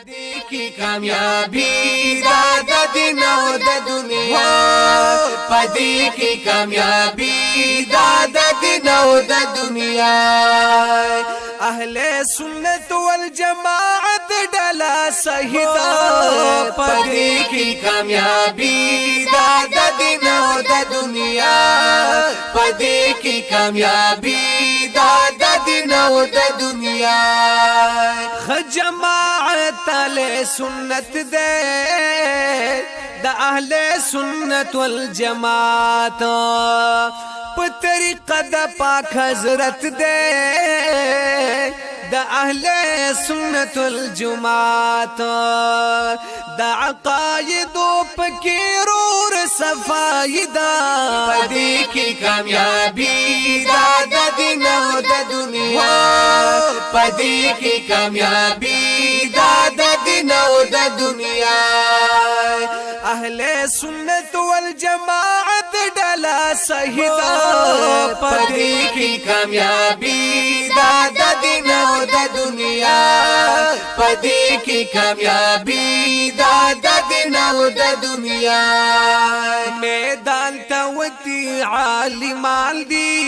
پدې کې کامیابی د دین او د دنیا پدې کې کامیابی د دین او د دنیا اهل سنت والجماعت ډلا صحیح پدې کې کامیابی د دین او د دنیا پدې کې کامیابی د دین او د دنیا جماعت اهل سنت دے دا اهل سنت والجماعت په طریقه د پاک حضرت دے دا اهل سنت والجماعت دا عقاید پکې رور صفای دا پدې کې کامیابی د دین او د دنیا پدې کې کامیابی د دین او د دنیا اهل سنت والجماعت ډلا صحیح دا پدې کې کامیابی د دین او د دنیا پدې کې کامیابی د دین او د دنیا میدان ته وتی عالمان دی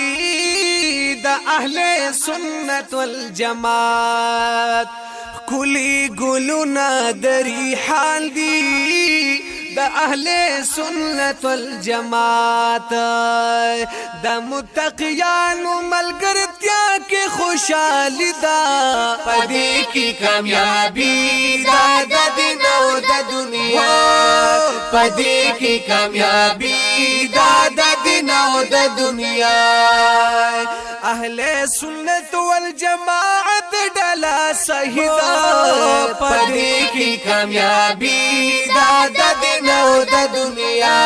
د اهل سنت والجماعت کلی ګلونا دری حال دی د اهل سنت والجماعت د متقیانو ملګرتیا کې خوشالي ده پدې کې کامیابی د دین او د دنیا پدې کې کامیابی د دین او د دنیا اهل سنت والجماعت ډلا صحیح ده پدې کې کامیابی د دین او د دنیا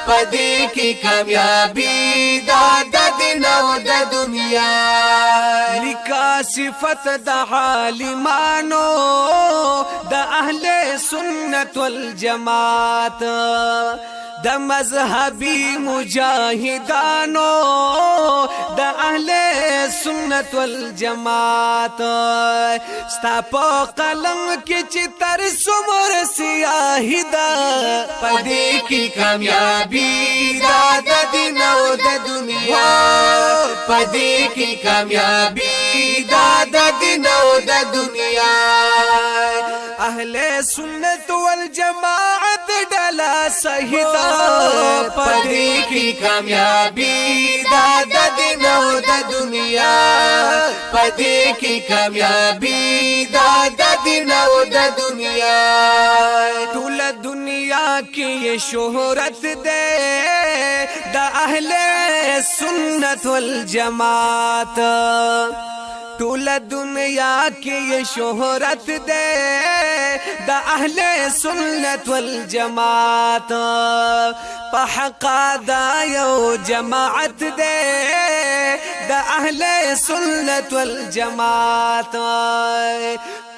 پدې کې کامیابی د دین او د دنیا لیکا صفت د عالمانو د اهل سنت والجماعت د مذهبي مجاهدانو د اهل سنت والجماعت ستا په قلم کې چې تر څومره سیاهي ده پدې کې کامیابی د دین او د دنیا پدې کې کامیابی د دین او د دنیا اهل سنت والجماعت ډلا صحیح ده پدې کې کامیابی د دین او د دنیا پدې کې کامیابی د دین او د دنیا ټول دنیا کې شهرت ده د اهل سنت والجماعت ټول دنیا کې شهرت ده د اهل سنت والجماعت په حق دا یو جماعت ده د اهل سنت والجماعت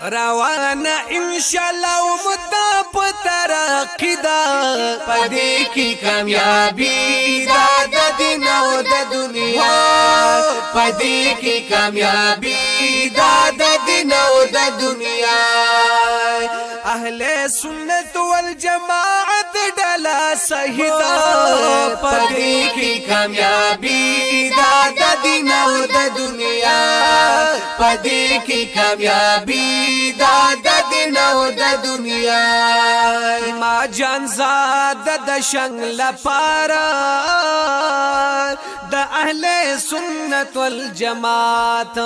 روانه ان شاء الله مدة په ترقی ده پدې کې کامیابی د دین او د دنیا پدې کې کامیابی د دین او د دنیا اهل سنت والجماعت ډلا صحیح ده پدې کې کامیابی د دین او د دنیا پدې کې کامیابی د دین او د دنیا ما جان زاد د شنګ لپاره د اهل سنت والجماعت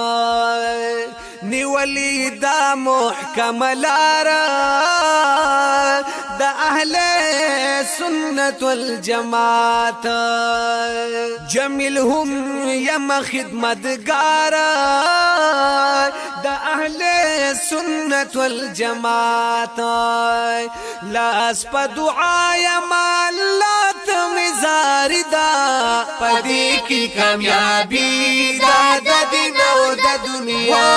نیولی دا محکم لارا دا اهل سنت والجماعت جمیلهم یم خدمتگارا دا اهل سنت والجماعت لاس پا دعای مالات مزاری دا پدې کې کامیابی د دین او د دنیا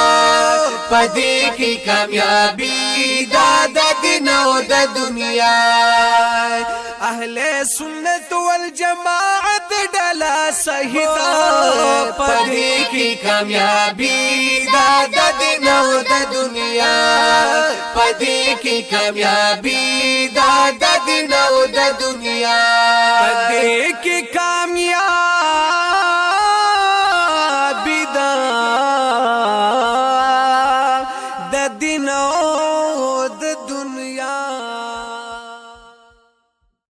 پدې کې کامیابی د دین او د دنیا اهل سنت والجماعت ډلا صحیح ده پدې کې کامیابی دا د دین او د دنیا پدې کې کامیابی دا د دین او د دنیا پدې کې کامیابی دا د دین او د دنیا